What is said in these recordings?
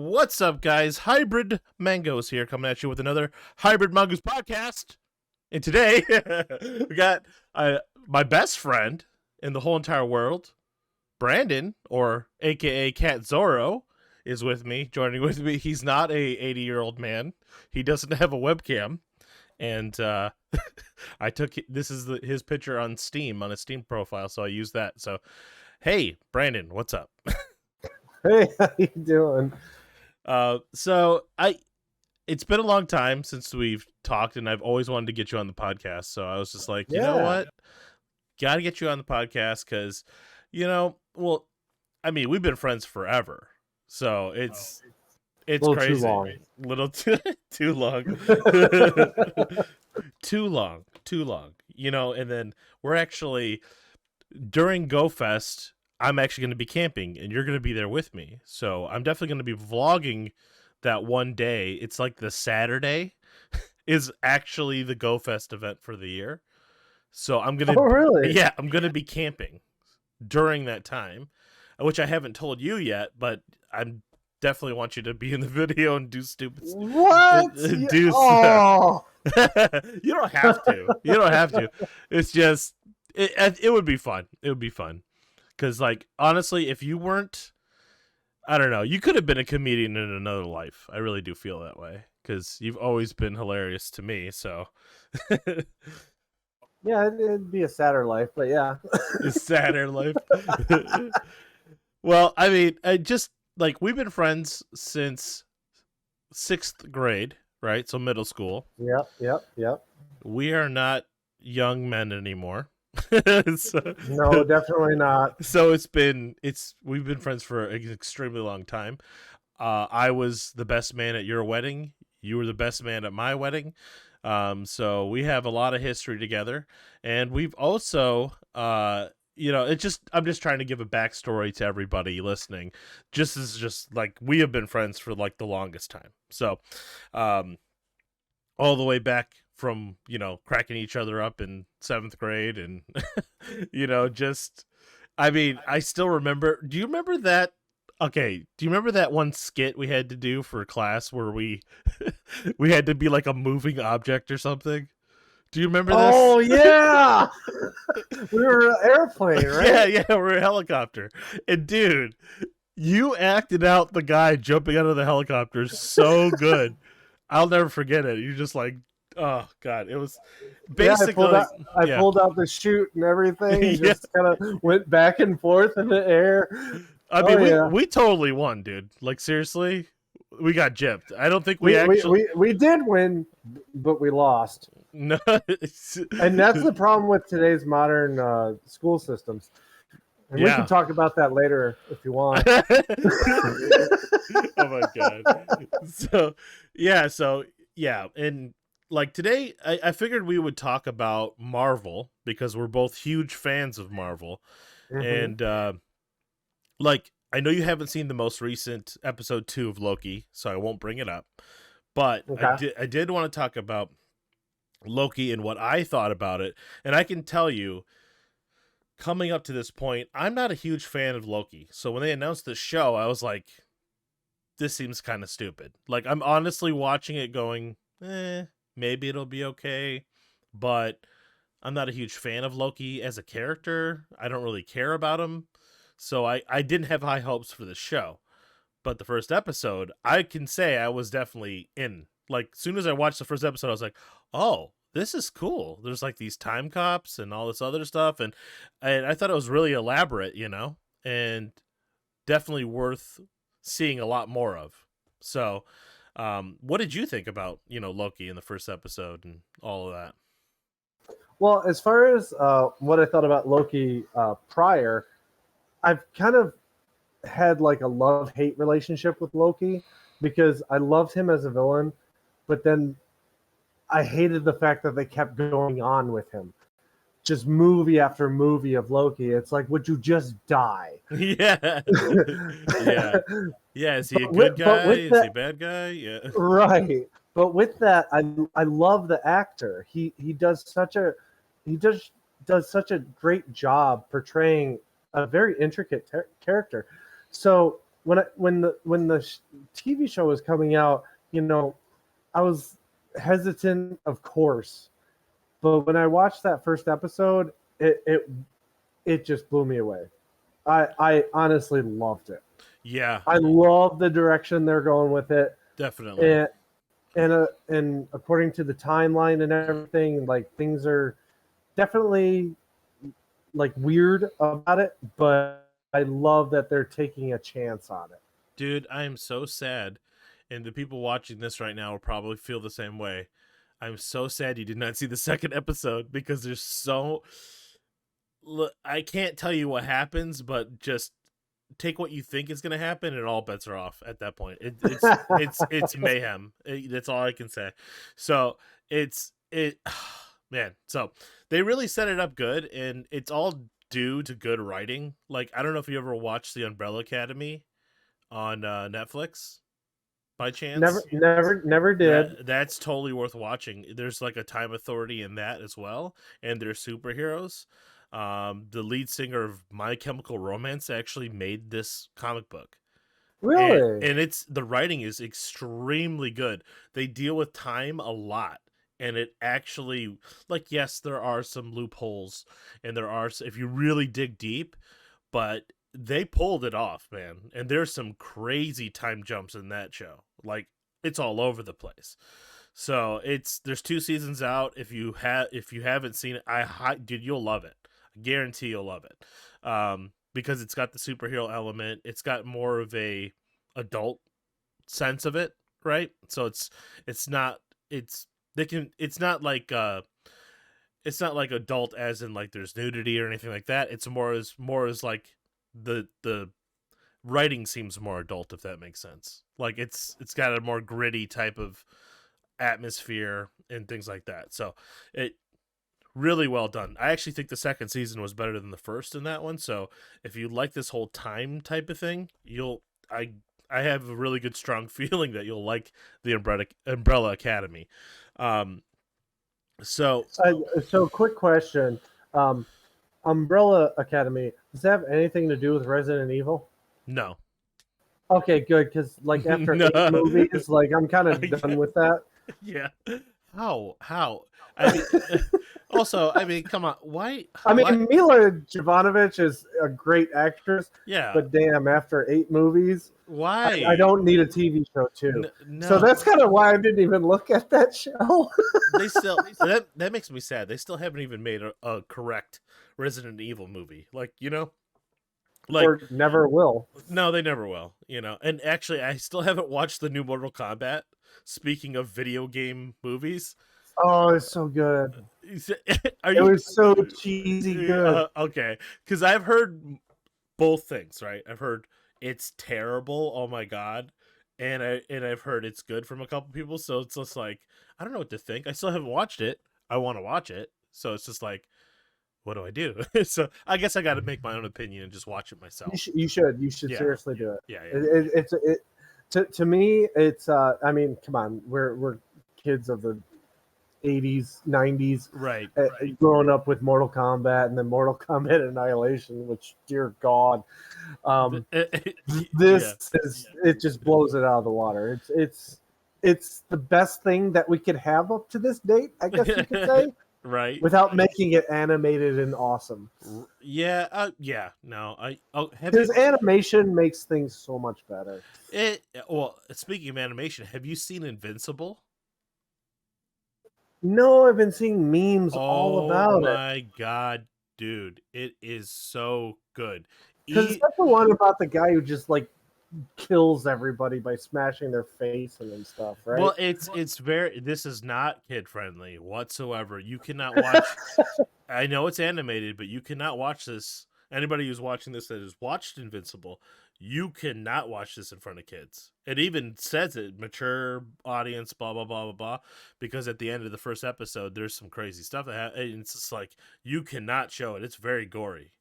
What's up, guys? Hybrid Mangoes here, coming at you with another Hybrid Mongoose podcast. And today, we got my best friend in the whole entire world, Brandon, or AKA Cat Zorro, is with me, joining with me. He's not a 80-year-old man. He doesn't have a webcam. And I took his picture on Steam, on his Steam profile, so I used that. So, hey, Brandon, what's up? Hey, how you doing? It's been a long time since we've talked, and I've always wanted to get you on the podcast. So I was just like, you know what? Got to get you on the podcast because, we've been friends forever. So it's crazy. Too long. Little too long. Too long. And then we're actually, during GoFest, I'm actually going to be camping, and you're going to be there with me. So I'm definitely going to be vlogging that one day. It's like the Saturday is actually the GoFest event for the year. So I'm going to... Oh, really? Yeah, I'm going to be camping during that time, which I haven't told you yet, but I'm definitely want you to be in the video and do stupid stuff. What? You don't have to. You don't have to. It's just... It would be fun. It would be fun. Because, honestly, if you weren't, I don't know, you could have been a comedian in another life. I really do feel that way. Because you've always been hilarious to me, so. Yeah, it'd be a sadder life, but yeah. A sadder life. Well, we've been friends since 6th grade, right? So middle school. Yep. We are not young men anymore. No, definitely not. So we've been friends for an extremely long time. I was the best man at your wedding. You were the best man at my wedding. So we have a lot of history together, and we've also, I'm just trying to give a backstory to everybody listening. We have been friends for the longest time. So, all the way back from, cracking each other up in 7th grade and, I still remember. Do you remember that? Okay. Do you remember that one skit we had to do for class where we had to be like a moving object or something? Do you remember this? Oh, yeah. We were an airplane, right? Yeah, we're a helicopter. And dude, you acted out the guy jumping out of the helicopter so good. I'll never forget it. You're just like, oh God, it was basically. Yeah, I pulled out the chute and everything. And just kind of went back and forth in the air. We totally won, dude. Like, seriously, we got gypped. I don't think we did win, but we lost. No, and that's the problem with today's modern school systems. And we can talk about that later if you want. Oh my God. So and today I figured we would talk about Marvel because we're both huge fans of Marvel. Mm-hmm. And I know you haven't seen the most recent episode 2 of Loki, so I won't bring it up. But okay. I did want to talk about Loki and what I thought about it. And I can tell you, coming up to this point, I'm not a huge fan of Loki. So when they announced the show, I was like, this seems kind of stupid. I'm honestly watching it going, maybe it'll be okay. But I'm not a huge fan of Loki as a character. I don't really care about him. So I didn't have high hopes for the show. But the first episode, I can say I was definitely in. As soon as I watched the first episode, I was like, oh, this is cool. There's these time cops and all this other stuff. And I thought it was really elaborate, and definitely worth seeing a lot more of. So what did you think about, Loki in the first episode and all of that? Well, as far as what I thought about Loki prior, I've kind of had a love-hate relationship with Loki because I loved him as a villain, but then I hated the fact that they kept going on with him. Just movie after movie of Loki. It's like, would you just die? Yeah. Yeah. Is he a good guy? Is he a bad guy? Yeah. Right. But with that, I love the actor. He does such a great job portraying a very intricate character. So when the TV show was coming out, I was hesitant, of course, but when I watched that first episode, it just blew me away. I honestly loved it. Yeah, I love the direction they're going with it, definitely. and and according to the timeline and everything, like things are definitely like weird about it, but I love that they're taking a chance on it. Dude, I am so sad, and the people watching this right now will probably feel the same way. I'm so sad you did not see the second episode because there's so. Look, I can't tell you what happens, but just take what you think is going to happen, and all bets are off at that point. It's mayhem. That's all I can say. So it, man. So they really set it up good, and it's all due to good writing. Like I don't know if you ever watched The Umbrella Academy on Netflix by Never, chance. never, never did. That's totally worth watching. There's like a time authority in that as well, and they're superheroes. The lead singer of My Chemical Romance actually made this comic book, Really? and it's the writing is extremely good. They deal with time a lot, and it actually, like, yes, there are some loopholes, and there are if you really dig deep, but they pulled it off, man. And there's some crazy time jumps in that show. Like it's all over the place. So there's 2 seasons out. If you haven't seen it, dude, you'll love it. I guarantee you'll love it. Because it's got the superhero element. It's got more of a adult sense of it, right? So it's not it's they can it's not like adult as in like there's nudity or anything like that. It's more as like the writing seems more adult, if that makes sense. Like it's got a more gritty type of atmosphere and things like that. So it really well done. I actually think the second season was better than the first in that one. So if you like this whole time type of thing, I have a really good strong feeling that you'll like the Umbrella Academy. Um, so So quick question. Um, Umbrella Academy, does that have anything to do with Resident Evil? no, Okay, good, because like after no, 8 movies, like I'm kind of done with that. yeah. How? I mean, also, I mean, come on. Why? I Why? mean, Mila Jovanovic is a great actress, Yeah. but damn, after 8 movies, Why? I don't need a TV show too. So No. that's kind of why I didn't even look at that show. They still that makes me sad. They still haven't even made a correct Resident Evil movie. Like, like Or never will. no, they never will, And actually, I still haven't watched the new Mortal Kombat. Speaking of video game movies, Oh, it's so good. are It you was so cheesy good. okay? Because I've heard both things, right? I've heard it's terrible. Oh my god, and I've heard it's good from a couple people. So it's just like I don't know what to think. I still haven't watched it. I want to watch it. So it's just like, what do I do? So I guess I got to make my own opinion and just watch it myself. You should Yeah, seriously do it. yeah. To me, it's. I mean, come on, we're kids of the 80s, 90s, Right. growing up with Mortal Kombat and then Mortal Kombat Annihilation, which, dear God, this is it just blows it out of the water. It's the best thing that we could have up to this date, I guess you could say, right. without making it animated and awesome. Yeah. Yeah. No. Because animation makes things so much better. Well, speaking of animation, have you seen Invincible? No, I've been seeing memes all about it. Oh my god, dude, it is so good. Because it's not the one about the guy who just like kills everybody by smashing their face and stuff, right? Well, it's very. This is not kid friendly whatsoever. You cannot watch. I know it's animated, but you cannot watch this. Anybody who's watching this that has watched Invincible, you cannot watch this in front of kids. It even says it, mature audience, blah blah blah blah blah. Because at the end of the first episode, there's some crazy stuff and it's just like you cannot show it. It's very gory,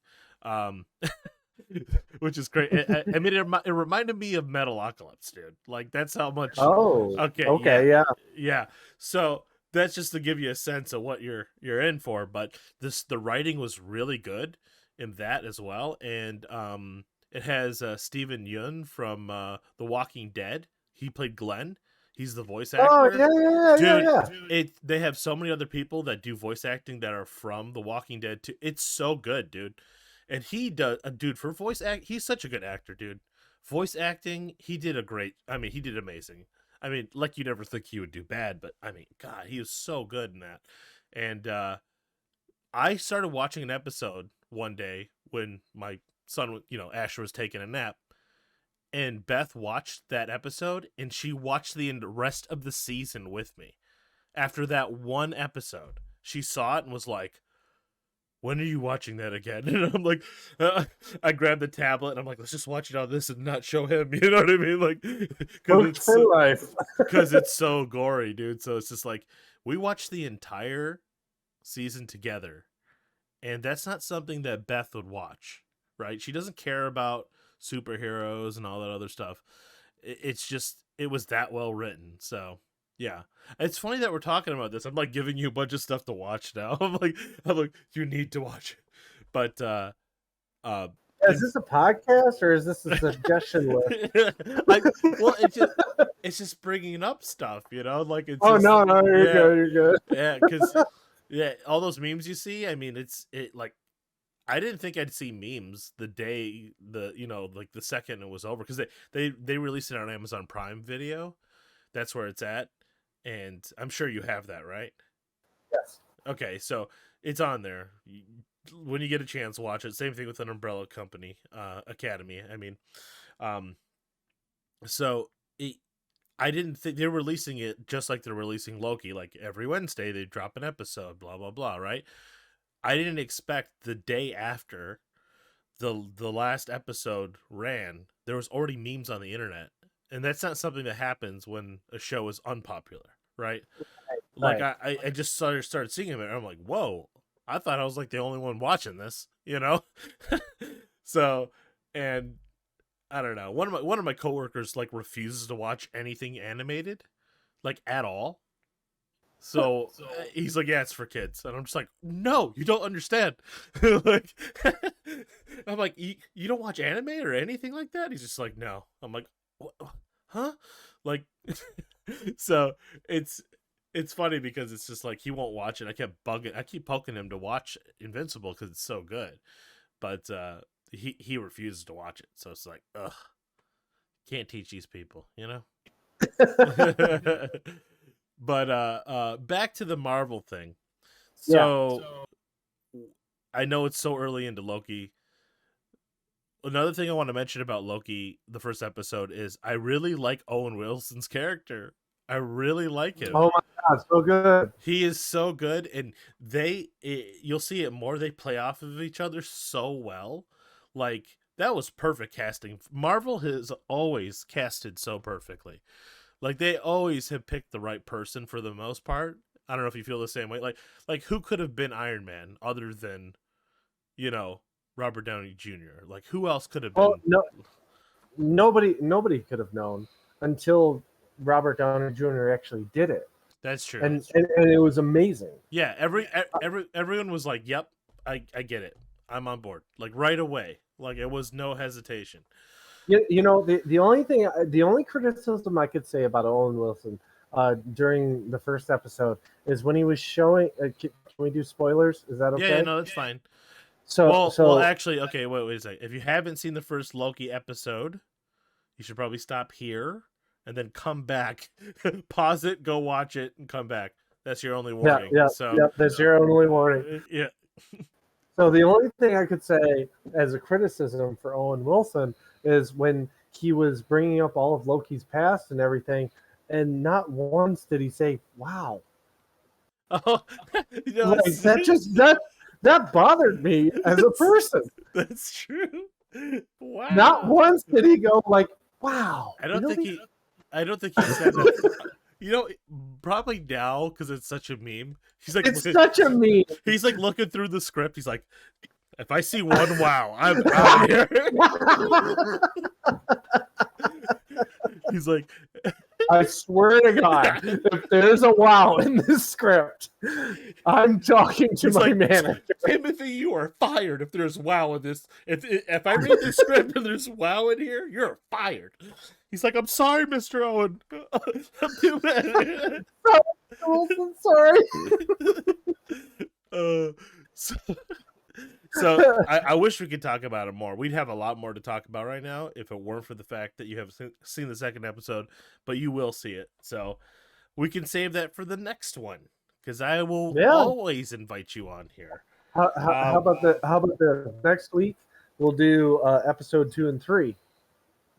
which is great. I mean, it reminded me of Metalocalypse, dude. Like that's how much. Oh, okay, yeah. So that's just to give you a sense of what you're in for. But the writing was really good in that as well, and It has Steven Yeun from The Walking Dead. He played Glenn. He's the voice Oh actor. yeah, yeah, yeah, Dude, yeah, yeah. they have so many other people that do voice acting that are from The Walking Dead too. It's so good, dude. And he does, dude, for voice act, he's such a good actor, dude. Voice acting, he did a great. I mean, he did amazing. I mean, like you never think he would do bad, but I mean, God, he was so good in that. And I started watching an episode one day when my son, Asher was taking a nap, and Beth watched that episode, and she watched the rest of the season with me. After that one episode, she saw it and was like, "When are you watching that again?" And I'm like, I grabbed the tablet and I'm like, "Let's just watch it on this and not show him." You know what I mean? Like, Hooked for life. because it's so gory, dude. So it's just like we watched the entire season together, and that's not something that Beth would watch, right? She doesn't care about superheroes and all that other stuff. It's just it was that well written. So yeah, it's funny that we're talking about this. I'm like giving you a bunch of stuff to watch now. I'm like, you need to watch it. But uh, Is this a podcast or is this a suggestion list? well, it's just bringing up stuff, like it's. Oh just, no, you're yeah, good, you're good. yeah, because all those memes you see. I mean, it like I didn't think I'd see memes the day like the second it was over, because they released it on Amazon Prime Video. That's where it's at, and I'm sure you have that, right? Yes. Okay, so it's on there. When you get a chance, watch it. Same thing with an Umbrella Company Academy. I mean, so I didn't think they were releasing it just like they're releasing Loki. Like every Wednesday, they drop an episode. Blah blah blah. Right? I didn't expect the day after the last episode ran, there was already memes on the internet, and that's not something that happens when a show is unpopular, right? Like Right. I just started seeing it, and I'm like, whoa! I thought I was like the only one watching this, So, and I don't know. One of my coworkers like refuses to watch anything animated, like at all. So he's like, yeah, it's for kids, and I'm just like, no, you don't understand. Like, I'm like, you don't watch anime or anything like that? He's just like, no. I'm like, what? Huh? Like, so it's funny because it's just like he won't watch it. I keep poking him to watch Invincible because it's so good, but he refuses to watch it. So it's like, ugh, can't teach these people, But back to the Marvel thing. So I know it's so early into Loki. Another thing I want to mention about Loki, the first episode, is I really like Owen Wilson's character. I really like him. Oh my god, so good. He is so good, and you'll see it more. They play off of each other so well. Like, that was perfect casting. Marvel has always casted so perfectly. Like, they always have picked the right person for the most part. I don't know if you feel the same way. Like who could have been Iron Man other than, Robert Downey Jr.? Like, who else could have been? Well, nobody could have known until Robert Downey Jr. actually did it. That's true. And it was amazing. Yeah, everyone was like, "Yep, I get it. I'm on board." Like right away. Like it was no hesitation. The only criticism I could say about Owen Wilson during the first episode is when he was showing. Can we do spoilers? Is that okay? Yeah, no, that's fine. So actually, okay, wait a second. If you haven't seen the first Loki episode, you should probably stop here and then come back, pause it, go watch it, and come back. That's your only warning. Yeah, that's your only warning. Yeah. So the only thing I could say as a criticism for Owen Wilson is when he was bringing up all of Loki's past and everything, and not once did he say, "Wow." Oh, that bothered me as a person. That's true. Wow. Not once did he go like, "Wow." I don't think he said that. Probably now because it's such a meme. He's like, it's such a meme. He's like looking through the script. He's like, if I see one wow, I'm out of here. He's like, I swear to God, if there's a wow in this script, I'm talking to He's my like, manager. Timothy, you are fired if there's WoW in this. If I read the script and there's WoW in here, you're fired. He's like, I'm sorry, Mr. Owen. I'm too bad. Wilson, sorry. So, so I wish we could talk about it more. We'd have a lot more to talk about right now if it weren't for the fact that you have seen the second episode, but you will see it. So we can save that for the next one because I will always invite you on here. How about the next week? We'll do episode 2 and 3.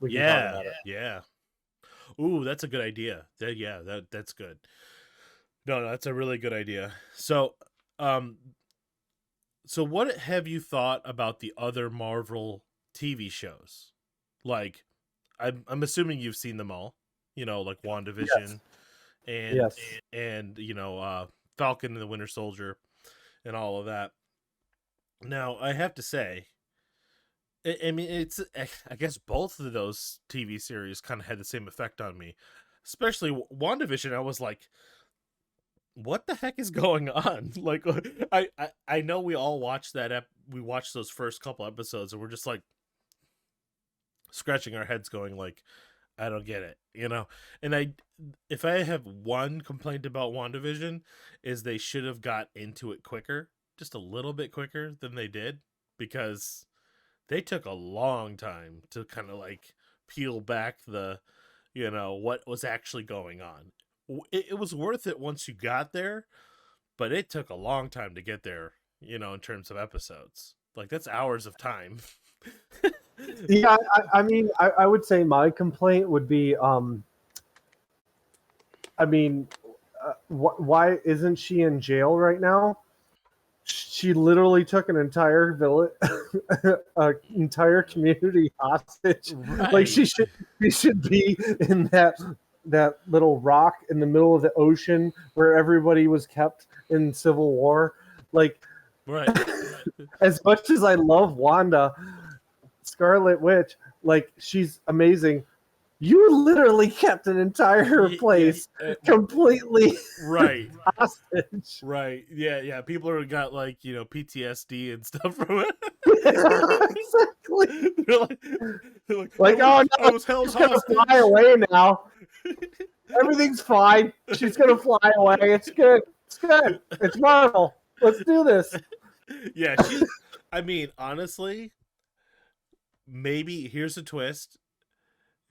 We can talk about it. Yeah. Ooh, that's a good idea. That's good. No, that's a really good idea. So, so what have you thought about the other Marvel TV shows? Like, I'm assuming you've seen them all. You know, like WandaVision, and Falcon and the Winter Soldier, and all of that. Now, I have to say, I mean, I guess both of those TV series kind of had the same effect on me. Especially WandaVision, I was like, what the heck is going on? Like, I know we all watched we watched those first couple episodes, and we're just like scratching our heads, going like, I don't get it, And if I have one complaint about WandaVision, is they should have got into it quicker, just a little bit quicker than they did, because they took a long time to kind of like peel back the, what was actually going on. It was worth it once you got there, but it took a long time to get there, in terms of episodes. Like, that's hours of time. Yeah, I mean, I would say my complaint would be, why isn't she in jail right now? She literally took an entire village, entire community hostage. Right. Like, she should be in that little rock in the middle of the ocean where everybody was kept in Civil War. Like, right. As much as I love Wanda, Scarlet Witch, like, she's amazing. You literally kept an entire place completely hostage. Right. Yeah. People are got like, PTSD and stuff from it. Exactly. They're like, oh no, I was held hostage. She's gonna fly away now. Everything's fine. She's gonna fly away. It's good. It's good. It's Marvel. Let's do this. Yeah, I mean, honestly, maybe here's a twist.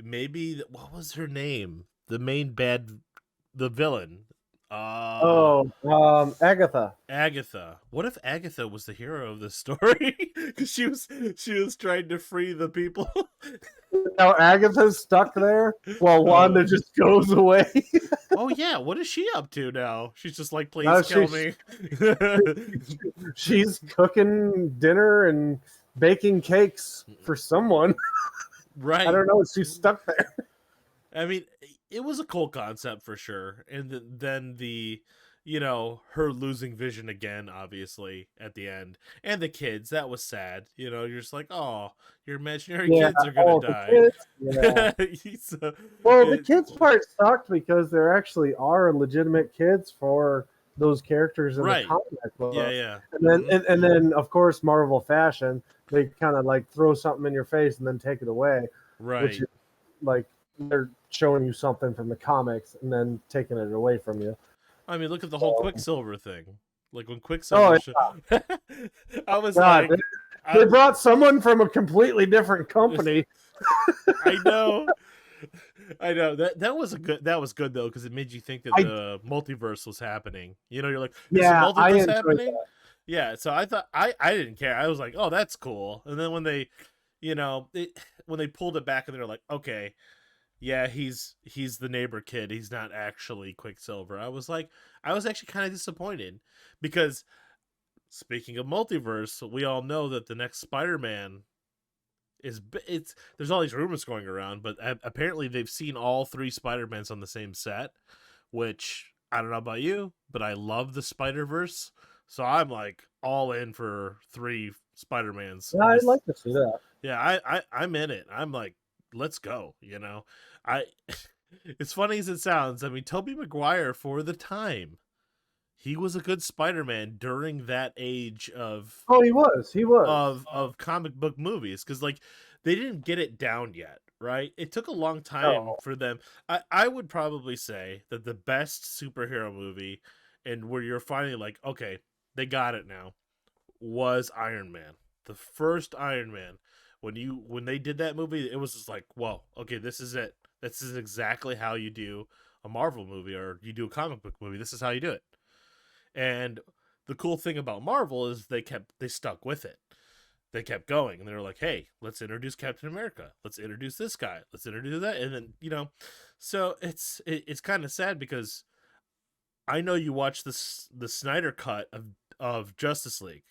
Maybe what was her name? The main the villain. Agatha. Agatha. What if Agatha was the hero of this story? Because she was trying to free the people. Now Agatha's stuck there while Wanda just goes away. Oh yeah, what is she up to now? She's just like, please kill me. She's cooking dinner and baking cakes for someone. Right. I don't know. She's stuck there. I mean, it was a cool concept for sure. And then her losing vision again, obviously, at the end. And the kids, that was sad. You're just like, oh, your imaginary kids are going to die. The kids part sucked because there actually are legitimate kids for those characters in the comic book. Yeah. And then, of course, Marvel fashion, they kind of like throw something in your face and then take it away. Right. Which is like they're showing you something from the comics and then taking it away from you. I mean, look at the whole Quicksilver thing. Like when Quicksilver I was like, they brought someone from a completely different company. I know. That was good though, because it made you think that the multiverse was happening. You're like, is the multiverse happening? That. Yeah. So I thought I didn't care. I was like, oh, that's cool. And then when they, when they pulled it back and they're like, okay, yeah, he's the neighbor kid. He's not actually Quicksilver. I was actually kind of disappointed, because speaking of multiverse, we all know that the next Spider-Man there's all these rumors going around, but apparently they've seen all 3 Spider-Mans on the same set, which I don't know about you, but I love the Spider-Verse. So I'm like all in for 3 Spider-Mans. Yeah, I'd like to see that. Yeah, I'm in it. I'm like, let's go. It's funny as it sounds. I mean, Tobey Maguire, for the time, he was a good Spider-Man during that age of Oh, he was. He was. comic book movies, because like they didn't get it down yet, right? It took a long time No. for them. I would probably say that the best superhero movie, and where you're finally like, okay, they got it now, was Iron Man. The first Iron Man. When they did that movie, it was just like, whoa, okay, this is it. This is exactly how you do a Marvel movie, or you do a comic book movie. This is how you do it. And the cool thing about Marvel is they stuck with it. They kept going, and they were like, hey, let's introduce Captain America. Let's introduce this guy. Let's introduce that. And then, so it's kind of sad, because I know you watched the Snyder cut of Justice League.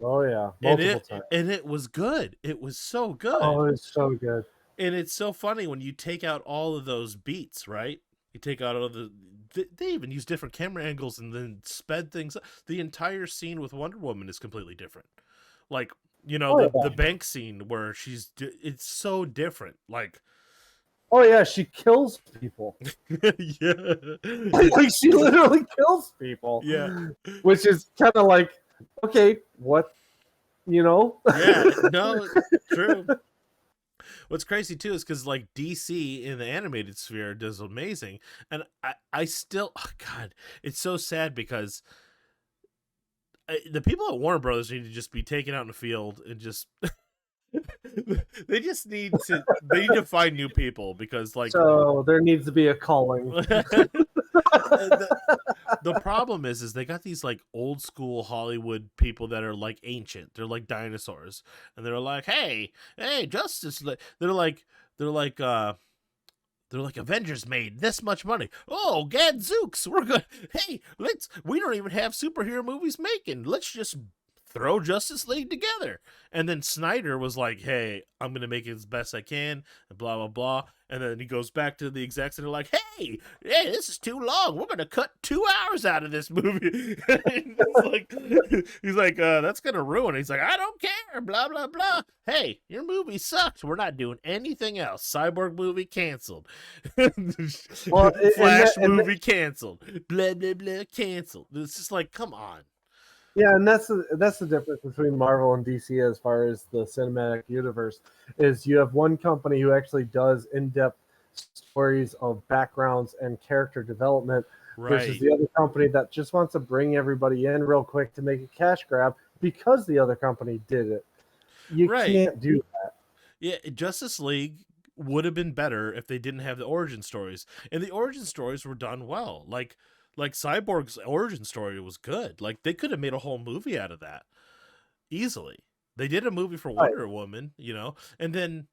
Oh yeah, and multiple it times. and it was good. It was so good. Oh, it's so good. And it's so funny when you take out all of those beats, right? You take out all they even use different camera angles and then sped things up. The entire scene with Wonder Woman is completely different. Like, Oh the yeah. bank scene where it's so different. Like, Oh yeah, she kills people. yeah. Like she literally kills people. Yeah. Which is kind of like, okay, what, Yeah, no, true. What's crazy too is because like DC in the animated sphere does amazing, and I still, oh God, it's so sad, because the people at Warner Brothers need to just be taken out in the field and just they need to find new people, because like So there needs to be a calling. the problem is they got these like old school Hollywood people that are like ancient. They're like dinosaurs, and they're like, hey, Justice. They're like, Avengers made this much money. Oh, gadzooks, we're good. Hey, we don't even have superhero movies making. Let's just throw Justice League together. And then Snyder was like, hey, I'm going to make it as best I can, and blah, blah, blah. And then he goes back to the execs, and they're like, hey, this is too long. We're going to cut 2 hours out of this movie. He's like, that's going to ruin it. He's like, I don't care, blah, blah, blah. Hey, your movie sucks. We're not doing anything else. Cyborg movie canceled. Well, Flash movie canceled. Blah, blah, blah, canceled. It's just like, come on. Yeah, and that's the difference between Marvel and DC as far as the cinematic universe is you have one company who actually does in-depth stories of backgrounds and character development versus Right. the other company that just wants to bring everybody in real quick to make a cash grab because the other company did it. You Right. can't do that. Yeah, Justice League would have been better if they didn't have the origin stories. And the origin stories were done well. Like Cyborg's origin story was good. Like they could have made a whole movie out of that easily. They did a movie for Wonder Woman, and then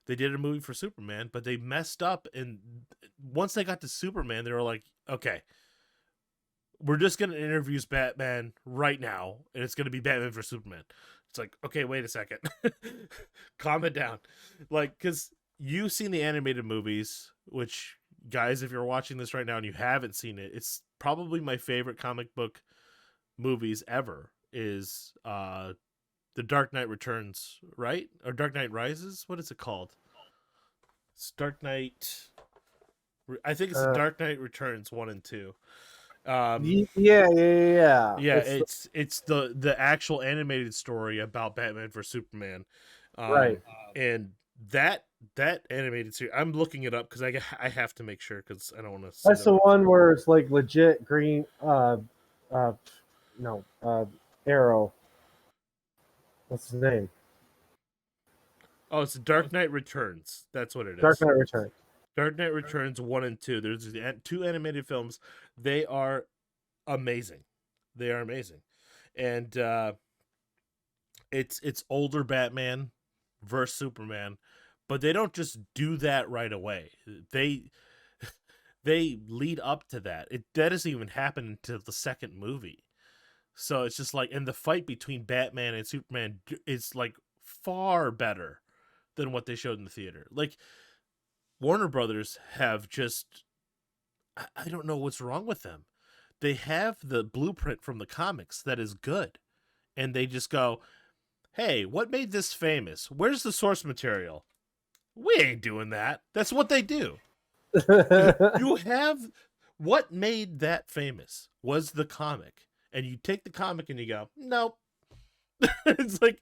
they did a movie for Superman, but they messed up, and once they got to Superman, they were like, okay, we're just going to introduce Batman right now, and it's going to be Batman for Superman. It's like, okay, wait a second. Calm it down. Like, because you've seen the animated movies, which, guys, if you're watching this right now and you haven't seen it, it's probably my favorite comic book movies ever, is The Dark Knight Returns, right? Or Dark Knight Rises? What is it called? It's Dark Knight... I think it's Dark Knight Returns 1 and 2. Yeah. Yeah, it's the actual animated story about Batman vs Superman, Right. And that animated series, I'm looking it up because I have to make sure, because I don't want to. That's the one where it's like legit green. Arrow. What's his name? Oh, it's Dark Knight Returns. That's what it is. Dark Knight Returns. Dark Knight Returns 1 and 2. There's 2 animated films. They are amazing. They are amazing, and it's older Batman versus Superman, but they don't just do that right away. They lead up to that. That doesn't even happen until the second movie. So it's just like, and the fight between Batman and Superman is like far better than what they showed in the theater. Like, Warner Brothers have just, I don't know what's wrong with them. They have the blueprint from the comics that is good, and they just go, hey, what made this famous? Where's the source material? We ain't doing that. That's what they do. You have what made that famous was the comic. And you take the comic and you go, nope. It's like,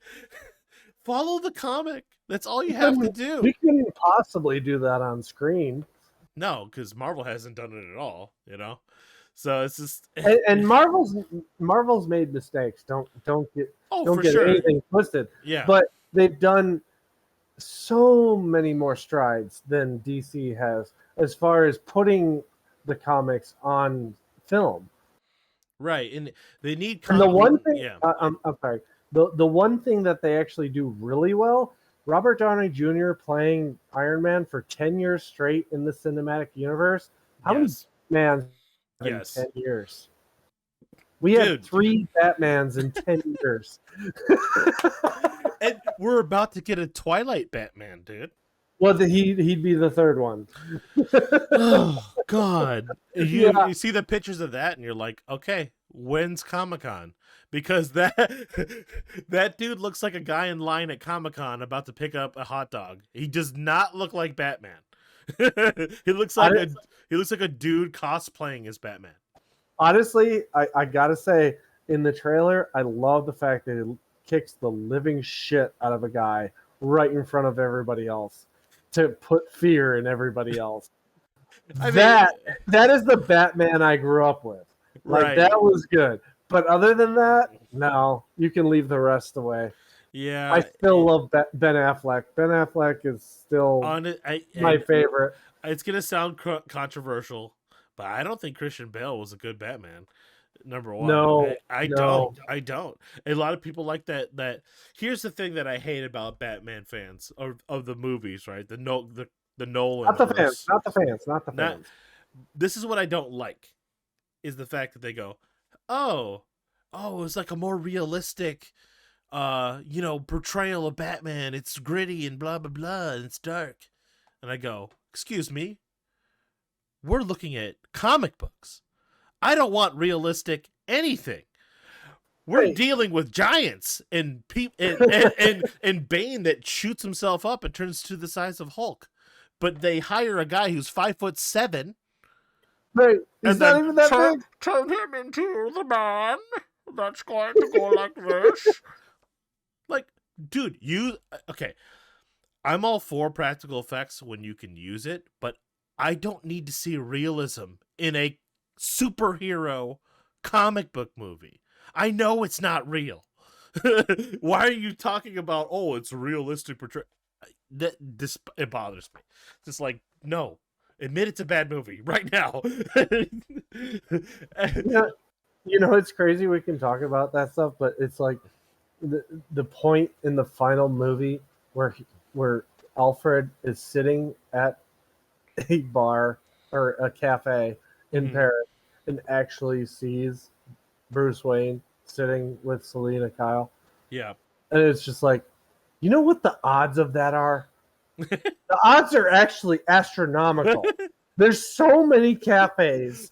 follow the comic. That's all you have to do. We couldn't possibly do that on screen. No, because Marvel hasn't done it at all, So it's just And Marvel's made mistakes. Don't get sure. anything twisted. Yeah. But they've done so many more strides than DC has as far as putting the comics on film. Right, and they need. And the one thing, I'm sorry, the one thing that they actually do really well, Robert Downey Jr. playing Iron Man for 10 years straight in the cinematic universe. How many Batmans in 10 years? We had 3 Batmans in 10 years. And we're about to get a Twilight Batman, dude. Well, he'd be the third one. Oh, God. You see the pictures of that and you're like, okay, when's Comic-Con? Because that dude looks like a guy in line at Comic-Con about to pick up a hot dog. He does not look like Batman. He looks like a dude cosplaying as Batman. Honestly, I gotta say, in the trailer, I love the fact that it kicks the living shit out of a guy right in front of everybody else to put fear in everybody else. That is the Batman I grew up with. Like, that was good. But other than that, no, you can leave the rest away. Yeah. I still love Ben Affleck. Ben Affleck is still my favorite. It's going to sound controversial, but I don't think Christian Bale was a good Batman. Number one. No, I don't. A lot of people like that. Here's the thing that I hate about Batman fans of the movies, right? The Nolan. Not the fans. This is what I don't like, is the fact that they go, oh, it's like a more realistic, portrayal of Batman. It's gritty and blah, blah, blah, and it's dark. And I go, excuse me, we're looking at comic books. I don't want realistic anything. We're dealing with giants and and Bane that shoots himself up and turns to the size of Hulk. But they hire a guy who's 5'7". Right. He's not even that big. Turn him into the man that's going to go like this. Like, dude, okay. I'm all for practical effects when you can use it, but I don't need to see realism in a superhero comic book movie. I know it's not real. Why are you talking about, it's a realistic portrayal? It bothers me. Just like, no, admit it's a bad movie right now. It's crazy we can talk about that stuff, but it's like the point in the final movie where Alfred is sitting at a bar or a cafe in Paris and actually sees Bruce Wayne sitting with Selena Kyle. Yeah. And it's just like, you know what the odds of that are? The odds are actually astronomical. There's so many cafes.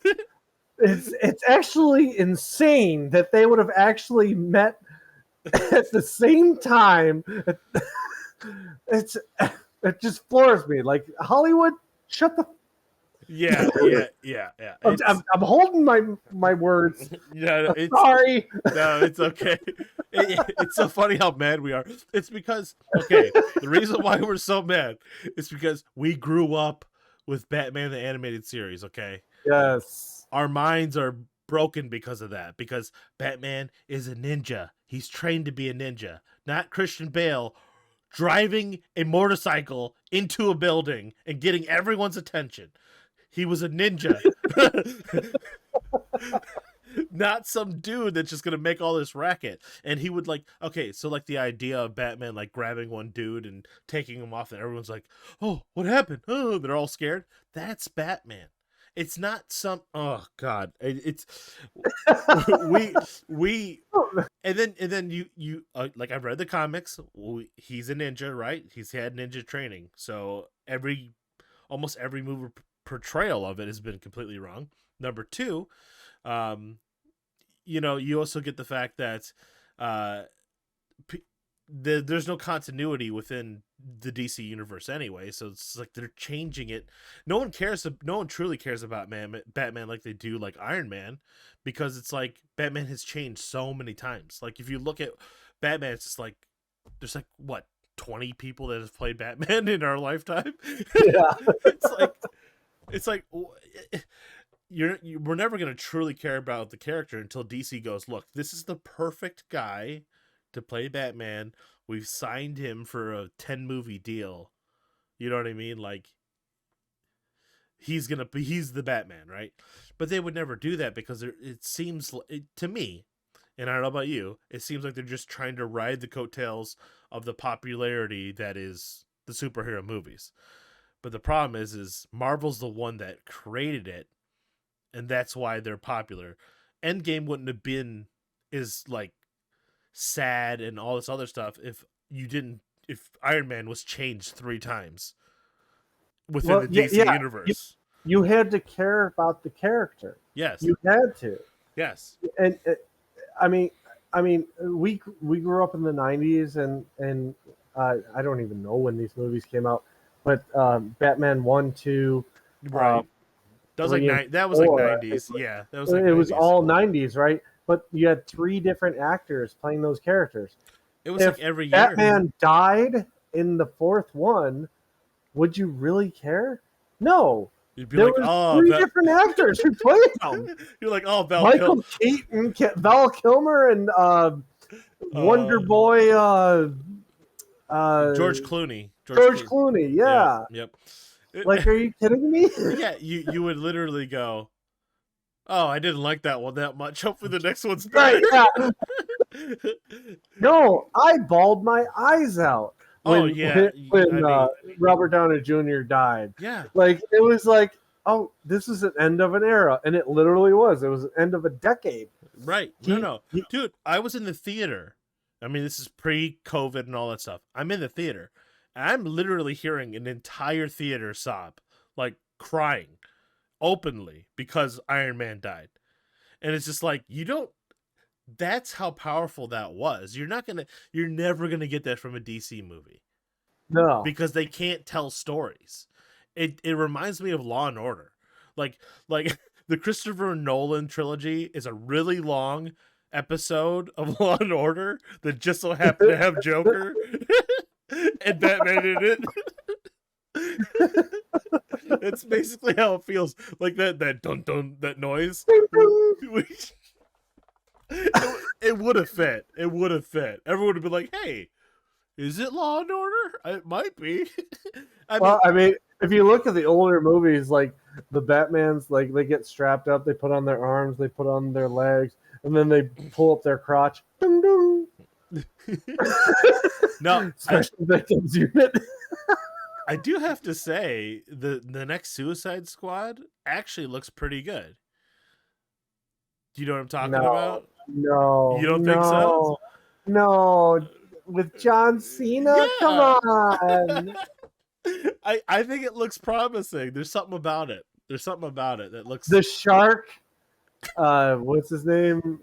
It's actually insane that they would have actually met at the same time. It just floors me. Like, Hollywood, shut the. Yeah. I'm holding my words. No, sorry. No, it's okay. It's so funny how mad we are. It's because, the reason why we're so mad is because we grew up with Batman the Animated Series, okay? Yes. Our minds are broken because of that, because Batman is a ninja. He's trained to be a ninja, not Christian Bale driving a motorcycle into a building and getting everyone's attention. He was a ninja. Not some dude that's just going to make all this racket. And he would the idea of Batman like grabbing one dude and taking him off and everyone's like, oh, what happened? Oh, they're all scared. That's Batman. It's not some, oh God, it's, we, and then you like, I've read the comics. He's a ninja, right? He's had ninja training. So almost every movie portrayal of it has been completely wrong. Number two, you also get the fact that there's no continuity within the DC universe anyway, so it's like they're changing it. No one cares. No one truly cares about Batman like they do like Iron Man, because it's like Batman has changed so many times. Like if you look at Batman, it's just like there's like what 20 people that have played Batman in our lifetime. Yeah. It's like we're never gonna truly care about the character until DC goes, look, this is the perfect guy to play Batman. We've signed him for a 10 movie deal. You know what I mean? Like he's the Batman, right? But they would never do that because it seems to me, and I don't know about you, it seems like they're just trying to ride the coattails of the popularity that is the superhero movies. But the problem is Marvel's the one that created it, and that's why they're popular. Endgame wouldn't have been as like sad and all this other stuff if Iron Man was changed 3 times within the DC universe. You had to care about the character. Yes. You had to. Yes. And I mean, we grew up in the 90s, and I don't even know when these movies came out, but Batman 1, 2, right. That was like that was 4, like 90s. Yeah, that was like it 90s. Was all 90s, right? But you had 3 different actors playing those characters. It was like every year. Batman died in the 4th one, would you really care? No. You'd be there like, was 3 different actors who played them. You're like, oh, Michael Keaton, Val Kilmer, and Wonder Boy. George Clooney. George Clooney, yeah. Yep. Like, are you kidding me? Yeah, you would literally go, oh, I didn't like that one that much. Hopefully the next one's better. Right, yeah. No, I bawled my eyes out. When Robert Downey Jr. died. Yeah. Like, it was like, oh, this is an end of an era. And it literally was. It was an end of a decade. Right. No. Dude, I was in the theater. I mean, this is pre-COVID and all that stuff. I'm in the theater. And I'm literally hearing an entire theater sob. Like, crying. Openly. Because Iron Man died. And it's just like, that's how powerful that was. You're never gonna get that from a DC movie. No. Because they can't tell stories. It reminds me of Law and Order. Like the Christopher Nolan trilogy is a really long episode of Law and Order that just so happened to have Joker and Batman in it. That's basically how it feels. Like that dun dun, that noise. It would have fit. It would have fit. Everyone would have been like, hey, is it Law and Order? It might be. I mean, if you look at the older movies, like the Batmans, like they get strapped up, they put on their arms, they put on their legs, and then they pull up their crotch. Ding, ding. No, Special Victims Unit. I do have to say, the next Suicide Squad actually looks pretty good. Do you know what I'm talking about? No. You don't think so? No. With John Cena? Yeah. Come on. I think it looks promising. There's something about it. That looks... The shark. What's his name?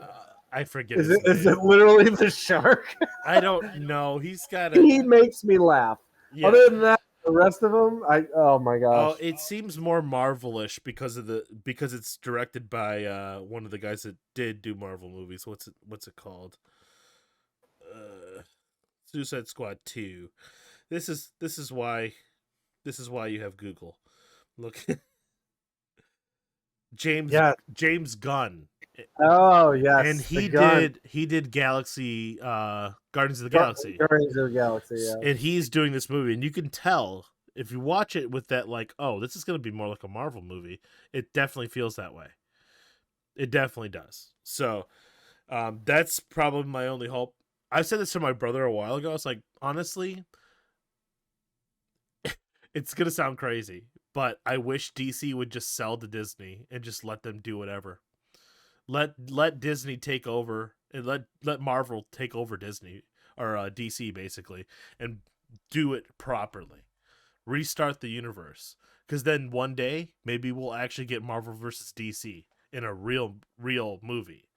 I forget. Is it literally the shark? I don't know. He's got He makes me laugh. Yeah. Other than that, the rest of them, oh my gosh. Oh, it seems more Marvel-ish because it's directed by one of the guys that did do Marvel movies. What's it called? Suicide Squad 2. This is why you have Google. Look. James Gunn. Oh yes. And he did Galaxy Guardians of the Galaxy. Guardians of the Galaxy, yeah. And he's doing this movie, and you can tell if you watch it with that, like, oh, this is going to be more like a Marvel movie. It definitely feels that way. It definitely does. So that's probably my only hope. I said this to my brother a while ago. I was like, honestly, it's going to sound crazy, but I wish DC would just sell to Disney and just let them do whatever. Let Disney take over, and let Marvel take over Disney or DC basically, and do it properly. Restart the universe, because then one day maybe we'll actually get Marvel versus DC in a real movie.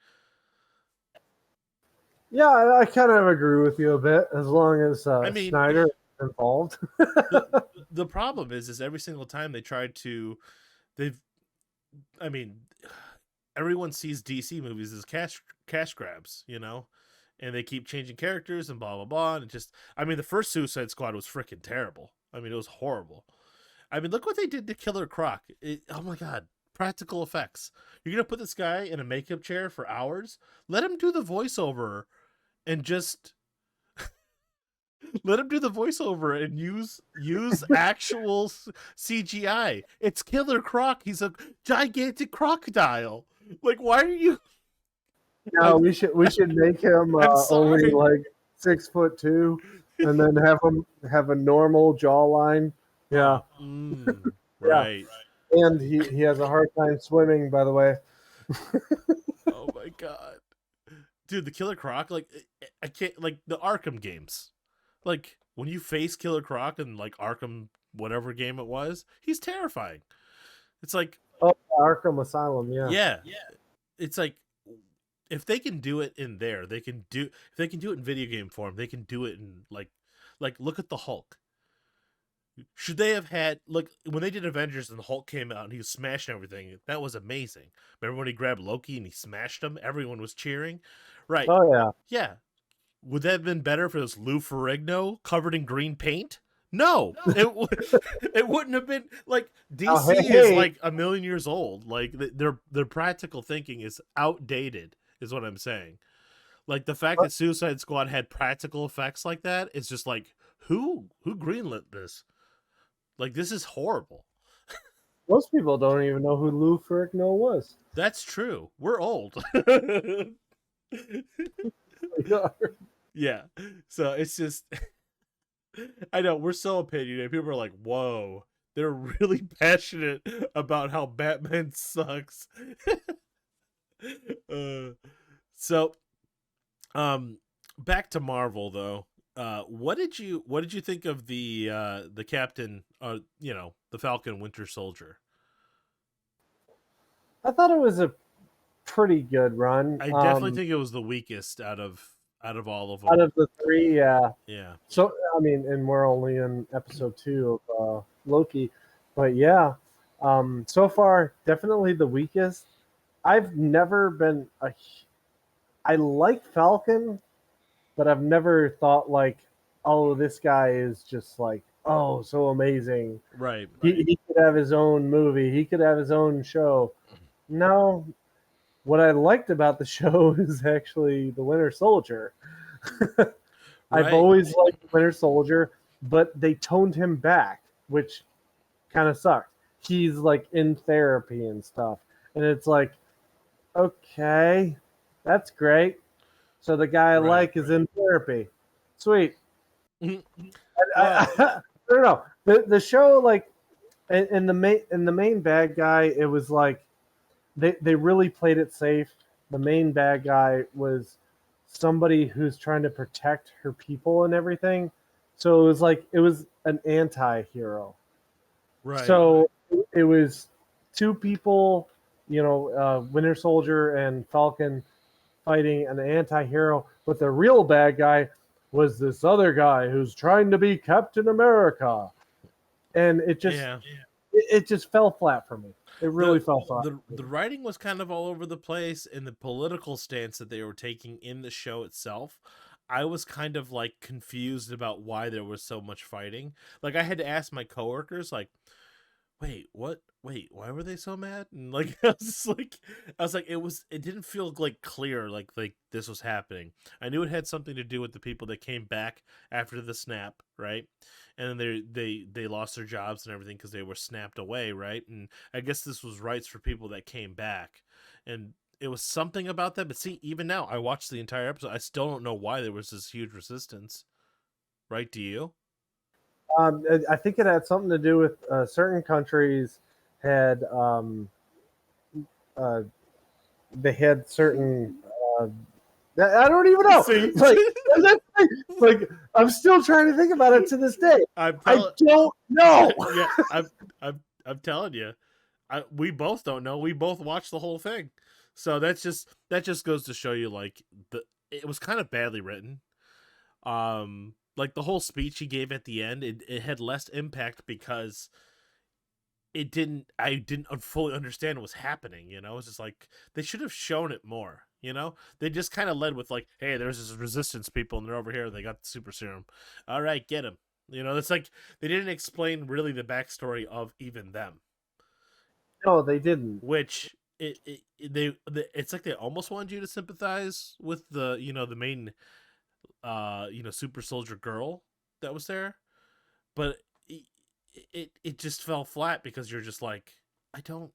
Yeah, I kind of agree with you a bit, as long as I mean, Snyder is involved. the problem is every single time they try to, they've, I mean, everyone sees DC movies as cash grabs, you know, and they keep changing characters and blah blah blah, and it just, I mean, the first Suicide Squad was freaking terrible. I mean, it was horrible. I mean, look what they did to Killer Croc. Oh my god, practical effects. You're gonna put this guy in a makeup chair for hours? Let him do the voiceover and just let him do the voiceover and use actual CGI. It's Killer Croc. He's a gigantic crocodile. Like, why are you? No, we should make him I'm sorry. only like 6'2", and then have him have a normal jawline. Yeah, Right. and he has a hard time swimming, by the way. Oh my god, dude, the Killer Croc. Like, I can't, like, the Arkham games. Like, when you face Killer Croc in like Arkham whatever game it was, he's terrifying. It's like, Oh, Arkham Asylum, yeah. yeah, it's like, if they can do it in there, they can do. If they can do it in video game form, they can do it in like look at the Hulk. Should they have had, like, when they did Avengers and the Hulk came out and he was smashing everything? That was amazing. Remember when he grabbed Loki and he smashed him? Everyone was cheering, right? Oh yeah. Yeah. Would that have been better if it was Lou Ferrigno covered in green paint? No, it wouldn't have been. Like, DC is like a million years old. Like, their practical thinking is outdated, is what I'm saying. Like, the fact that Suicide Squad had practical effects like that is just like, who greenlit this? Like, this is horrible. Most people don't even know who Lou Ferrigno was. That's true. We're old. Yeah. So it's just, I know we're so opinionated. People are like, whoa, they're really passionate about how Batman sucks. So, back to Marvel though. What did you think of the Captain, the Falcon Winter Soldier? I thought it was a pretty good run. I definitely think it was the weakest out of all of them. Out of the three, yeah. Yeah. So I mean, and we're only in episode 2 of Loki, but yeah, so far definitely the weakest. I've never been I like Falcon, but I've never thought like, oh, this guy is just like, oh, so amazing. Right. He could have his own movie. He could have his own show. No, what I liked about the show is actually the Winter Soldier. I've always liked the Winter Soldier, but they toned him back, which kind of sucked. He's like in therapy and stuff, and it's like, okay, that's great. So the guy I like is in therapy. Sweet. I don't know. The show, like, in the main bad guy, it was like they really played it safe. The main bad guy was somebody who's trying to protect her people and everything. So it was an anti-hero. Right. So it was two people, Winter Soldier and Falcon fighting an anti-hero, but the real bad guy was this other guy who's trying to be Captain America. And it just it just fell flat for me. It really fell flat. The writing was kind of all over the place, and the political stance that they were taking in the show itself, I was kind of like confused about why there was so much fighting. Like, I had to ask my coworkers, like, wait, what? Wait, why were they so mad? And like, I was like, it didn't feel like clear, like this was happening. I knew it had something to do with the people that came back after the snap, right? And then they lost their jobs and everything because they were snapped away, right? And I guess this was rights for people that came back, and it was something about that. But see, even now, I watched the entire episode, I still don't know why there was this huge resistance. Right? Do you? I think it had something to do with certain countries had they had certain. I don't even know. Like I'm still trying to think about it to this day. I don't know. Yeah, I'm telling you, we both don't know. We both watched the whole thing, so that just goes to show you, like, it was kind of badly written. Like the whole speech he gave at the end, it had less impact because I didn't fully understand what was happening. You know, it's just like they should have shown it more. You know, they just kind of led with like, hey, there's this resistance people and they're over here. They got the super serum. All right, get them. You know, it's like they didn't explain really the backstory of even them, No, they didn't. which it's like they almost wanted you to sympathize with the the main super soldier girl that was there, but it just fell flat because you're just like, I don't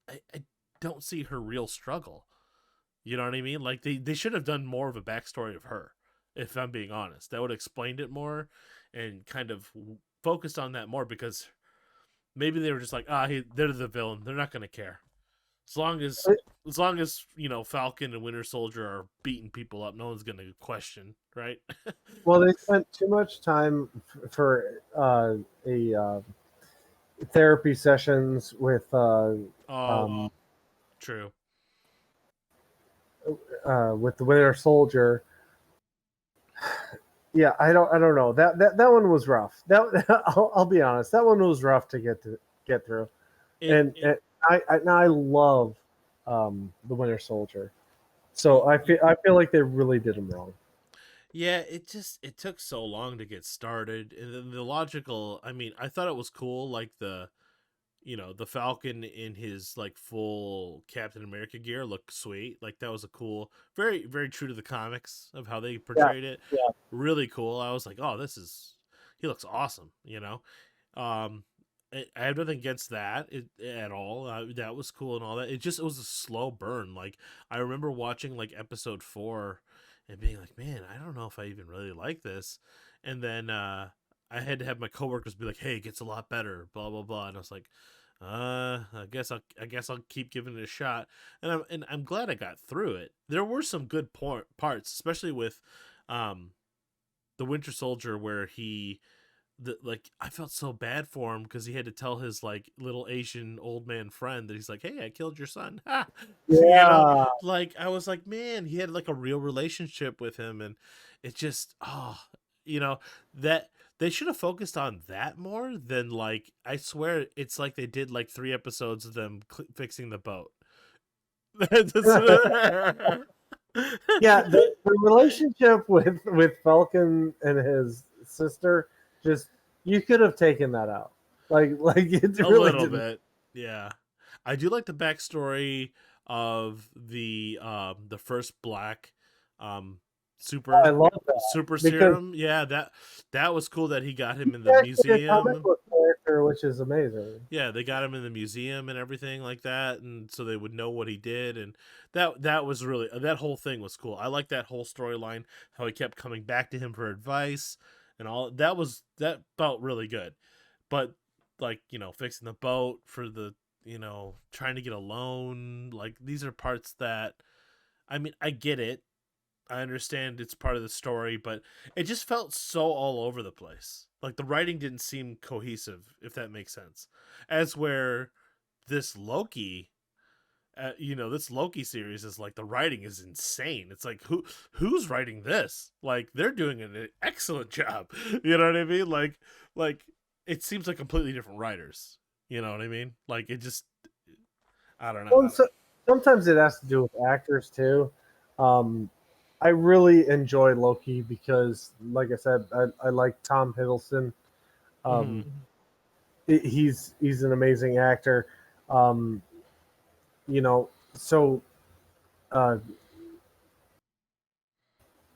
I don't see her real struggle. You know what I mean? Like they should have done more of a backstory of her. If I'm being honest, that would have explained it more and kind of focused on that more because maybe they were just like, they're the villain. They're not gonna care as long as Falcon and Winter Soldier are beating people up. No one's gonna question, right? Well, they spent too much time for a therapy sessions Oh, true. with the Winter Soldier. Yeah, I don't know. That one was rough. I'll be honest. That one was rough to get through. And I love the Winter Soldier. So I feel like they really did him wrong. Yeah, it took so long to get started, and then the logical. I mean, I thought it was cool, like the Falcon in his like full Captain America gear looked sweet. Like that was a cool, very very true to the comics of how they Yeah, portrayed it. yeah. Really cool. I was like, oh, he looks awesome. Um, I have nothing against that at all. That was cool and all that. It was a slow burn. Like I remember watching like episode 4 and being like, man, I don't know if I even really like this. And then I had to have my coworkers be like, hey, it gets a lot better, blah blah blah. And I was like, I guess I'll keep giving it a shot. And I'm glad I got through it. There were some good parts, especially with um the Winter Soldier where like I felt so bad for him because he had to tell his like little Asian old man friend that he's like, "Hey, I killed your son." Ha! Yeah. Like I was like, man, he had like a real relationship with him, and it just, you know, that they should have focused on that more than like I swear it's like they did like 3 episodes of them fixing the boat. Yeah, the relationship with Falcon and his sister, just you could have taken that out. Like it A really little didn't. bit, yeah. I do like the backstory of the first black um I super love that super because serum. Yeah, that was cool that he got him he's in the actually a comic museum. book character, which is amazing. Yeah, they got him in the museum and everything like that, and so they would know what he did, and that was really that whole thing was cool. I like that whole storyline, how he kept coming back to him for advice and all that felt really good. But like, fixing the boat for the trying to get a loan, like these are parts that I mean, I get it. I understand it's part of the story, but it just felt so all over the place. Like the writing didn't seem cohesive, if that makes sense. As where this Loki, this Loki series is like the writing is insane. It's like who's writing this? Like they're doing an excellent job. You know what I mean? Like it seems like completely different writers. You know what I mean? Like it just I don't know. Well, sometimes it has to do with actors too. Um, I really enjoy Loki because, like I said, I like Tom Hiddleston. Mm-hmm. Um, he's an amazing actor. Um, so uh,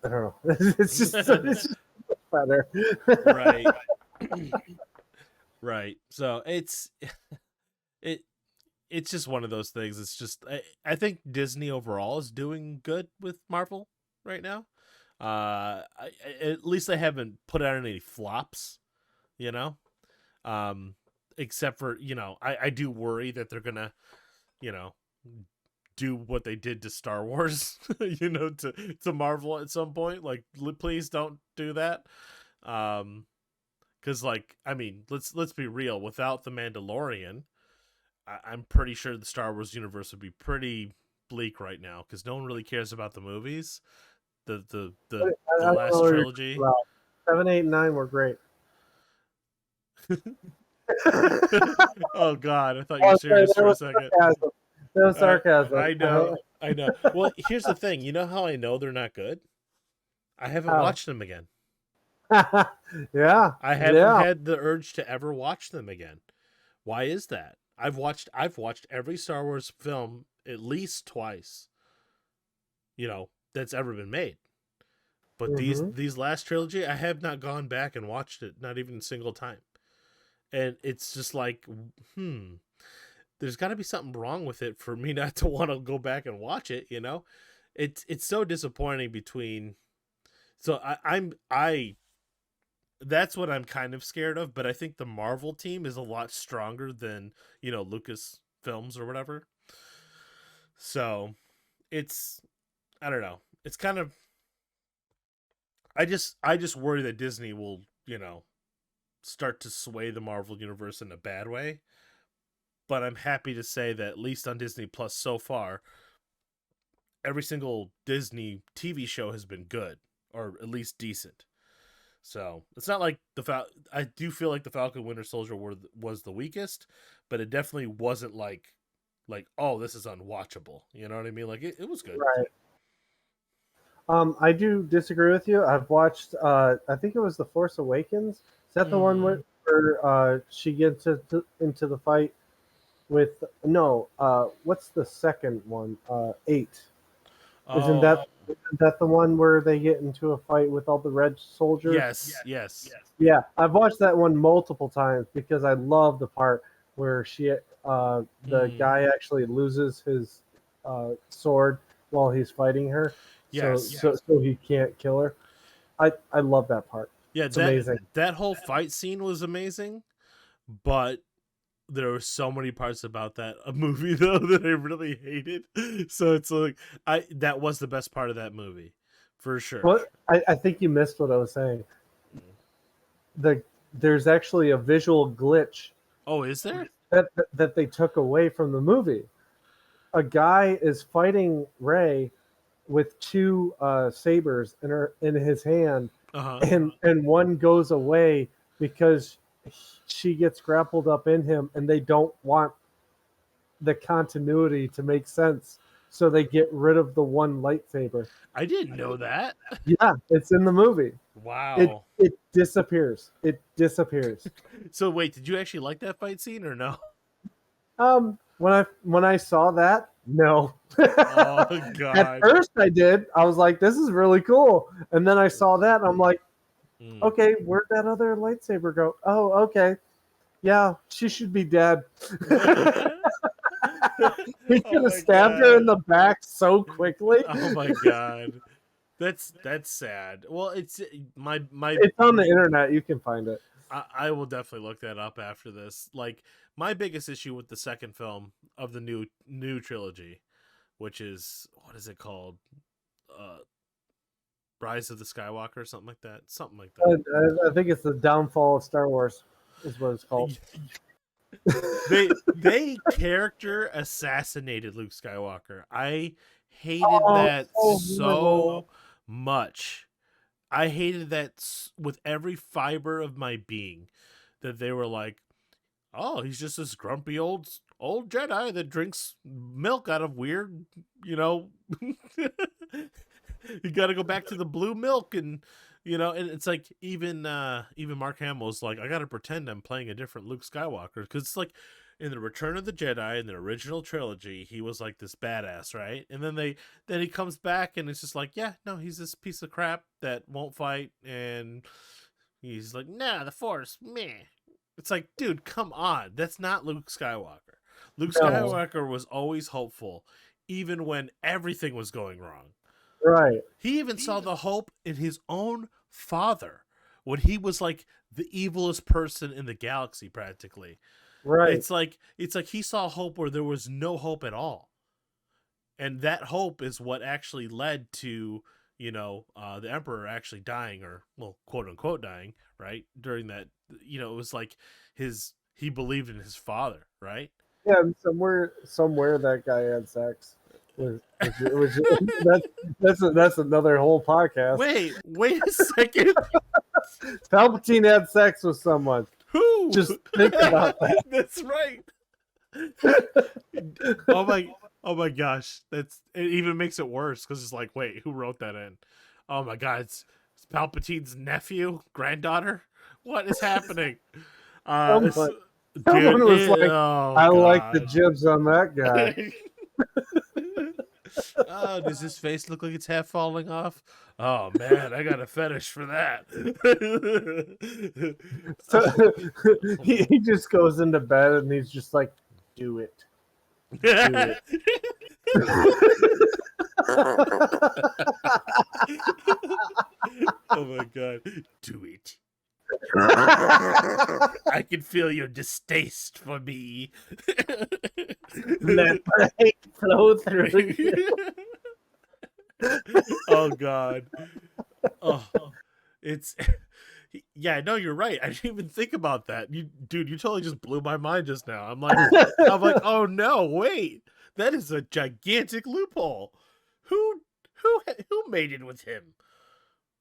I don't know. It's just better. Right. Right. So it it's just one of those things. It's just I think Disney overall is doing good with Marvel right now. At least they haven't put out any flops, you know. Um, except for I do worry that they're gonna you know do what they did to Star Wars, to Marvel at some point. Like, please don't do that. Um, because like I mean, let's be real. Without the Mandalorian, I'm pretty sure the Star Wars universe would be pretty bleak right now because no one really cares about the movies. I don't know last what you're talking trilogy. about. 7, 8, and 9 were great. Oh God, I thought you were Oh, sorry, serious that for a was second. sarcasm. That was I sarcasm. I know, I know. Well, here's the thing. You know how I know they're not good? I haven't How? watched them again. Yeah, I haven't yeah. had the urge to ever watch them again. Why is that? I've watched every Star Wars film at least twice, that's ever been made. But Hmm. these last trilogy, I have not gone back and watched it, not even a single time. And it's just like, hmm, there's got to be something wrong with it for me not to want to go back and watch it. It's so disappointing between. So I that's what I'm kind of scared of, but I think the Marvel team is a lot stronger than, Lucas Films or whatever. So, it's I don't know. It's kind of I just worry that Disney will, start to sway the Marvel universe in a bad way. But I'm happy to say that at least on Disney Plus so far, every single Disney TV show has been good or at least decent. So it's not like I do feel like the Falcon Winter Soldier was the weakest, but it definitely wasn't like oh, this is unwatchable. You know what I mean? Like it was good. Right. I do disagree with you. I've watched. I think it was The Force Awakens. Is that the one Mm. where she gets into the fight with? No. What's the second one? 8. Isn't Oh, that the one where they get into a fight with all the red soldiers? yes, yes. Yeah, I've watched that one multiple times because I love the part where the Mm. guy actually loses his sword while he's fighting her, Yes. so he can't kill her. I love that part. Yeah, It's that amazing. that whole fight scene was amazing, but there were so many parts about that a movie though that I really hated. So it's like I that was the best part of that movie, for sure. What I think you missed what I was saying. Mm. There's actually a visual glitch Oh, is there? that they took away from the movie. A guy is fighting Ray with two sabers in his hand, Uh huh. and one goes away because she gets grappled up in him, and they don't want the continuity to make sense, so they get rid of the one lightsaber. I didn't know that. Yeah, it's in the movie. It Wow. it disappears. It disappears. So wait, did you actually like that fight scene or no? When I saw that, no. Oh At God. first, I did. I was like, "This is really cool," and then I saw that, and I'm like, Mm. "Okay, where'd that other lightsaber go?" Oh, okay, yeah, she should be dead. He Oh could have my stabbed her in God. the back so quickly. Oh my God. That's sad. Well, it's my It's on the internet. You can find it. I will definitely look that up after this. Like my biggest issue with the second film of the new trilogy, which is what is it called? Uh Rise of the Skywalker, something like that. Something like I think it's the downfall of Star Wars, is what it's called. that. They character assassinated Luke Skywalker. I hated Oh, that oh my God. so much. I hated that with every fiber of my being. That they were like, "Oh, he's just this grumpy old Jedi that drinks milk out of weird, you know." You got to go back to the blue milk, and it's like even Mark Hamill's like, I got to pretend I'm playing a different Luke Skywalker because it's like in the Return of the Jedi in the original trilogy, he was like this badass, right? And then he comes back and it's just like, yeah, no, he's this piece of crap that won't fight, and he's like, nah, the Force, meh. It's like, dude, come on, that's not Luke Skywalker. Luke No, Skywalker was always hopeful, even when everything was going wrong. right, He even saw the hope in his own father when he was like the evilest person in the galaxy practically. right. It's like he saw hope where there was no hope at all. And that hope is what actually led to, the emperor actually dying, or well, quote unquote dying, right? During that, it was like he believed in his father, right? Yeah, somewhere that guy had sex. That's another whole podcast. Wait a second. Palpatine had sex with someone. Who? Just think about that. That's right. Oh my gosh. It even makes it worse because it's like, wait, who wrote that in? Oh my god, it's Palpatine's nephew, granddaughter. What is happening? Someone was like, I like the jibs on that guy. Oh, does his face look like it's half falling off? Oh man, I got a fetish for that. So he just goes into bed and he's just like, do it. Do it. Oh my god, do it. I can feel your distaste for me. Let the hate flow through you. Oh god. Oh, it's yeah. No, you're right. I didn't even think about that. You totally just blew my mind just now. I'm like, oh no, wait, that is a gigantic loophole. Who mated with him?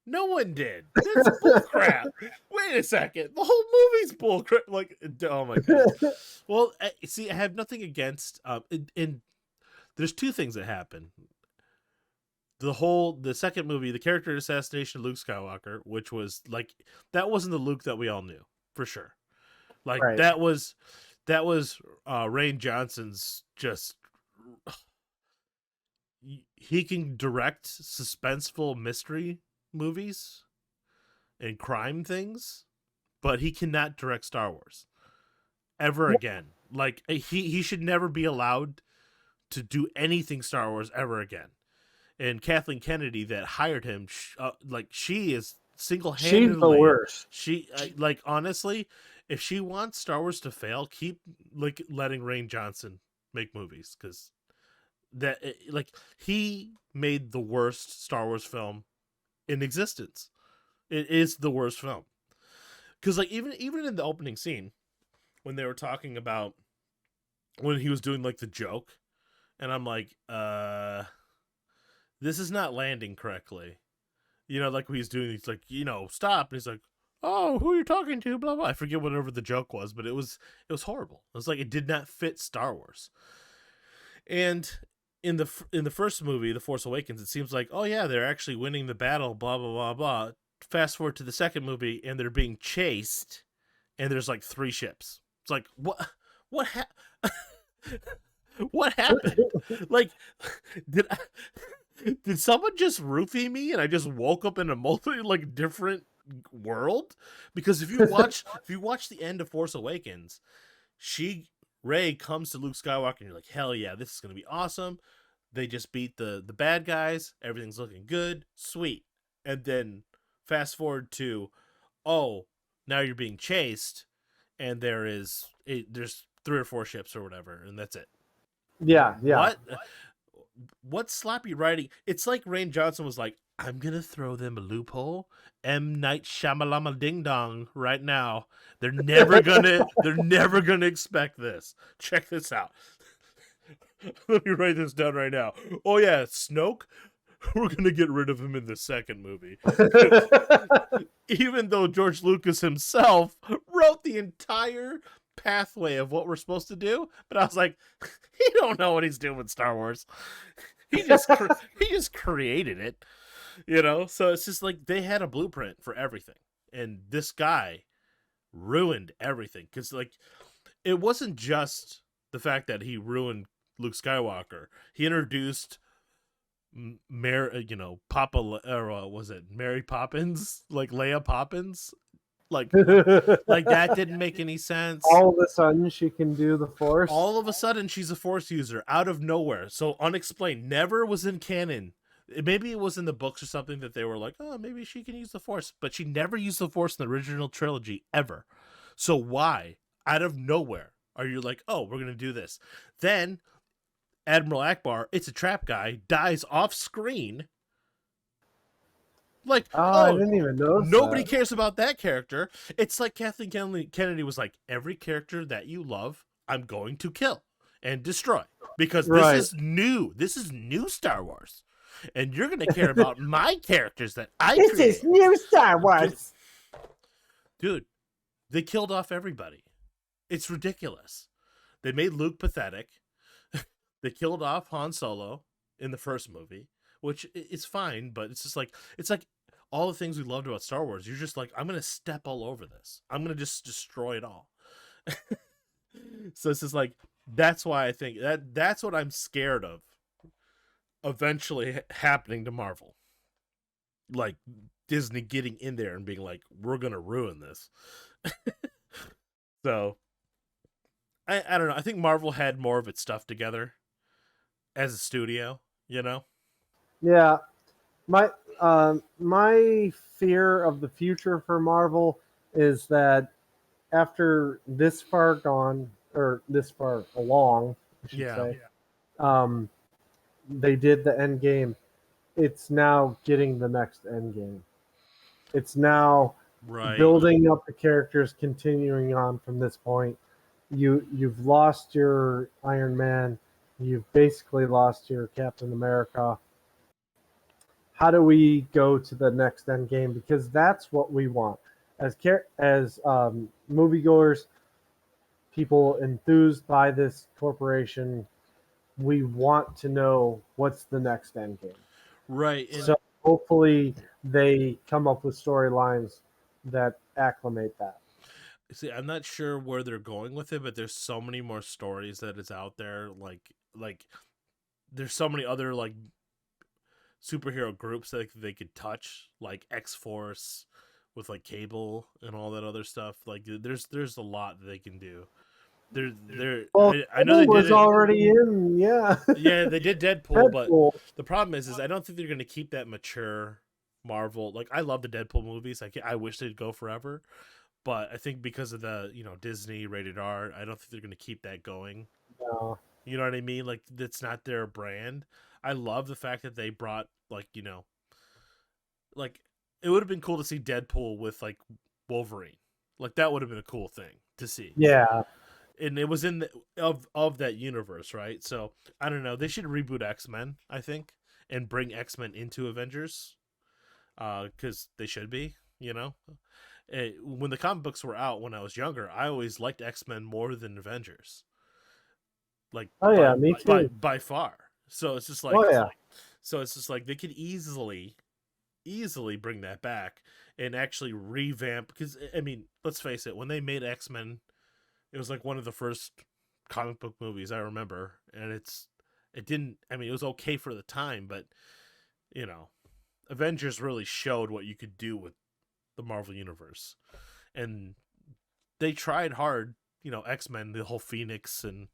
No one did. That's bullcrap. Wait a second. The whole movie's bullcrap. Like, oh my god. Well, see, I have nothing against. And there's two things that happen. The second movie, the character assassination of Luke Skywalker, which was like, that wasn't the Luke that we all knew for sure. Like Right. that was Rian Johnson's just. He can direct suspenseful mystery movies and crime things, but he cannot direct Star Wars ever again. Like he should never be allowed to do anything Star Wars ever again. And Kathleen Kennedy that hired him, she is single-handedly. She's the worst. She like honestly, if she wants Star Wars to fail, keep like letting Rian Johnson make movies, because that like he made the worst Star Wars film in existence. It is the worst film, because like even in the opening scene when they were talking about when he was doing like the joke, and I'm like, this is not landing correctly. You know, like when he's doing, he's like, stop, and he's like, oh, who are you talking to? Blah blah. I forget whatever the joke was, but it was horrible. It was like it did not fit Star Wars. And in the first movie, The Force Awakens, it seems like, oh yeah, they're actually winning the battle, blah blah blah blah. Fast forward to the second movie, and they're being chased, and there's like 3 ships. It's like, what happened? Like, did someone just roofie me and I just woke up in a different world? Because if you watch the end of Force Awakens, Rey comes to Luke Skywalker and you're like, hell yeah, this is gonna be awesome. They just beat the bad guys, everything's looking good, sweet. And then fast forward to, oh, now you're being chased, and there's 3 or 4 ships or whatever, and that's it. Yeah. What sloppy writing? It's like Rian Johnson was like, I'm gonna throw them a loophole. M. Night Shyamalama Ding Dong right now. They're never gonna expect this. Check this out. Let me write this down right now. Oh yeah, Snoke. We're gonna get rid of him in the second movie. Even though George Lucas himself wrote the entire pathway of what we're supposed to do, but I was like, he don't know what he's doing with Star Wars. He just created it, So it's just like they had a blueprint for everything, and this guy ruined everything. Because like, it wasn't just the fact that he ruined Luke Skywalker. He introduced Papa, or was it Mary Poppins, like Leia Poppins? Like that didn't make any sense. All of a sudden, she can do the Force. All of a sudden, she's a Force user out of nowhere. So unexplained. Never was in canon. Maybe it was in the books or something that they were like, oh, maybe she can use the Force. But she never used the Force in the original trilogy, ever. So why, out of nowhere, are you like, oh, we're going to do this? Then Admiral Akbar, it's a trap guy, dies off screen. Like, I didn't even know. Nobody cares about that character. It's like Kathleen Kennedy was like, every character that you love, I'm going to kill and destroy. because this Right. is new. This is new Star Wars, and you're gonna care about my characters that I This created. is new Star Wars. Dude, they killed off everybody. It's ridiculous. They made Luke pathetic. They killed off Han Solo in the first movie, which is fine, but it's just like all the things we loved about Star Wars. You're just like, I'm gonna step all over this. I'm gonna just destroy it all. So it's just like, that's why I think that's what I'm scared of eventually happening to Marvel. Like Disney getting in there and being like, we're gonna ruin this. So I don't know. I think Marvel had more of its stuff together as a studio, you know? Yeah. My fear of the future for Marvel is that after this far gone, or this far along, I should say, um, they did the end game. It's now getting the next end game. It's now building up the characters, continuing on from this point. You've lost your Iron Man. You've basically lost your Captain America. How do we go to the next end game? Because that's what we want as moviegoers, people enthused by this corporation. We want to know what's the next end game. Right. So hopefully they come up with storylines that acclimate that. See, I'm not sure where they're going with it, but there's so many more stories that is out there. Like there's so many other like superhero groups that they could touch, like X-Force with like Cable and all that other stuff. Like there's a lot that they can do. I know they was did already in, yeah. Yeah, they did Deadpool, but the problem is I don't think they're going to keep that mature Marvel. Like I love the Deadpool movies. I wish they'd go forever, but I think because of the Disney rated R, I don't think they're going to keep that going. No. You know what I mean? Like that's not their brand. I love the fact that they brought like it would have been cool to see Deadpool with like Wolverine. Like that would have been a cool thing to see. Yeah. And it was in of that universe, right? So I don't know. They should reboot X-Men, I think, and bring X-Men into Avengers, because they should be. When the comic books were out when I was younger, I always liked X-Men more than Avengers. Like, me too. By far. So it's just like, so it's just like they could easily bring that back and actually revamp. Because I mean, let's face it, when they made X-Men, it was like one of the first comic book movies I remember, and it was okay for the time, but Avengers really showed what you could do with the Marvel universe, and they tried hard. X-Men, the whole Phoenix, and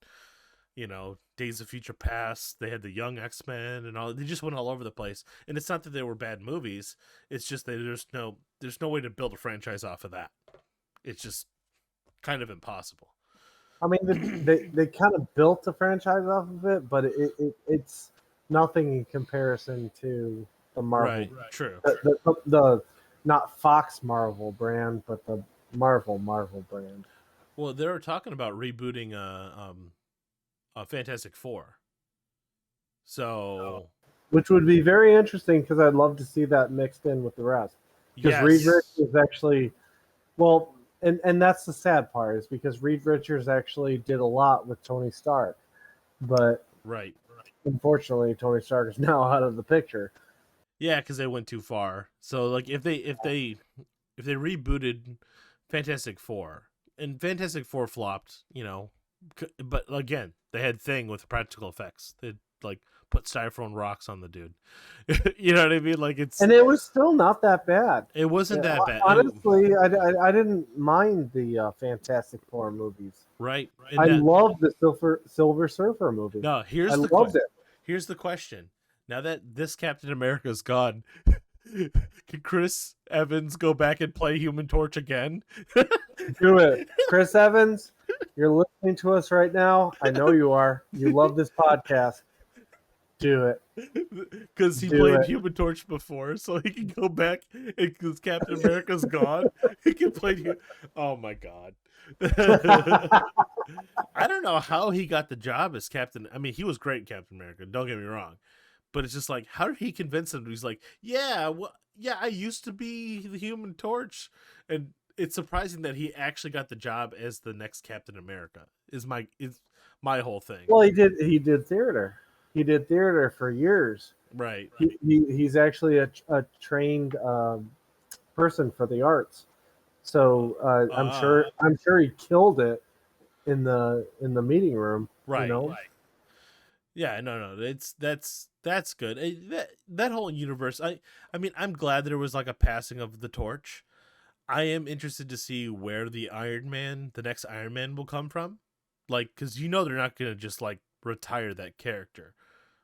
Days of Future Past. They had the Young X-Men and all. They just went all over the place, and it's not that they were bad movies. It's just that there's no way to build a franchise off of that. It's just kind of impossible. I mean, they kind of built a franchise off of it, but it's nothing in comparison to the Marvel. Right, true. The not Fox Marvel brand, but the Marvel brand. Well, they're talking about rebooting a Fantastic Four. So, which would be very interesting because I'd love to see that mixed in with the rest. Because Reed Richards is actually, well, and that's the sad part is because Reed Richards actually did a lot with Tony Stark, but unfortunately Tony Stark is now out of the picture. Yeah, because they went too far. So like if they rebooted Fantastic Four and Fantastic Four flopped, but again they had Thing with practical effects. They'd like put styrofoam rocks on the dude. You know what I mean? Like and it was still not that bad. It wasn't that bad. Honestly, I didn't mind the Fantastic Four movies. Right. I love the Silver Surfer movie. No, here's the question. Now that this Captain America is gone, can Chris Evans go back and play Human Torch again? Do it. Chris Evans, you're listening to us right now. I know you are. You love this podcast. Do it. Because he played Human Torch before, so he can go back because Captain America's gone. He can play. Oh my god. I don't don't know how he got the job as Captain. I mean, he was great in Captain America. Don't get me wrong, but it's just like, how did he convince him? He's like, yeah, well, yeah, I used to be the Human Torch, and it's surprising that he actually got the job as the next Captain America. Is my whole thing. Well, he did theater. He did theater for years. Right. He's actually a trained person for the arts. So I'm sure he killed it in the meeting room. You Right. know. Right. Yeah, no, that's good. That whole universe. I mean, I'm glad there was like a passing of the torch. I am interested to see where the next Iron Man, will come from. Like, because they're not gonna just like retire that character,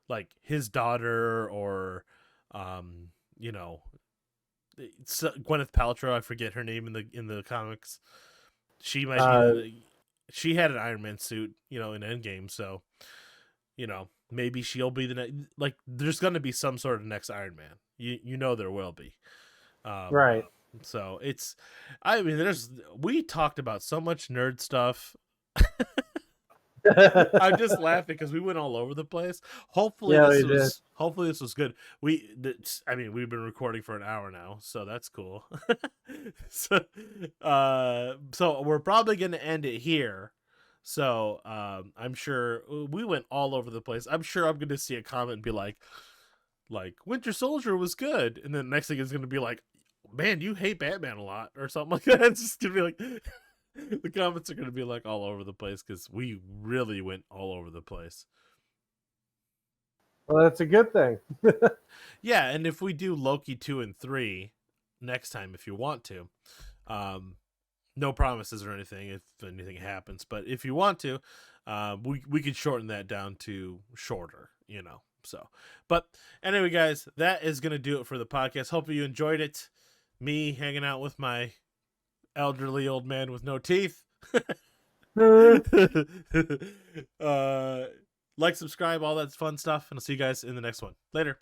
like his daughter or, um, you know, Gwyneth Paltrow. I forget her name in the comics. She might be Uh, she had an Iron Man suit, in Endgame, so maybe she'll be the next. Like, there's gonna be some sort of next Iron Man. There will be. Um, right. so I mean, we talked about so much nerd stuff. I'm just laughing because we went all over the place. Yeah, we did. Hopefully this was good. I mean, we've been recording for an hour now, so that's cool. So we're probably going to end it here. So I'm sure we went all over the place. I'm sure I'm going to see a comment and be like Winter Soldier was good, and then next thing is going to be like, man, you hate Batman a lot, or something like that. It's just going to be like. The comments are going to be like all over the place because we really went all over the place. Well, that's a good thing. Yeah, and if we do Loki 2 and 3 next time, if you want to, no promises or anything if anything happens, but if you want to, we could shorten that down to shorter, So, but anyway, guys, that is going to do it for the podcast. Hope you enjoyed it. Me hanging out with my elderly old man with no teeth. Like, subscribe, all that fun stuff, and I'll see you guys in the next one. Later.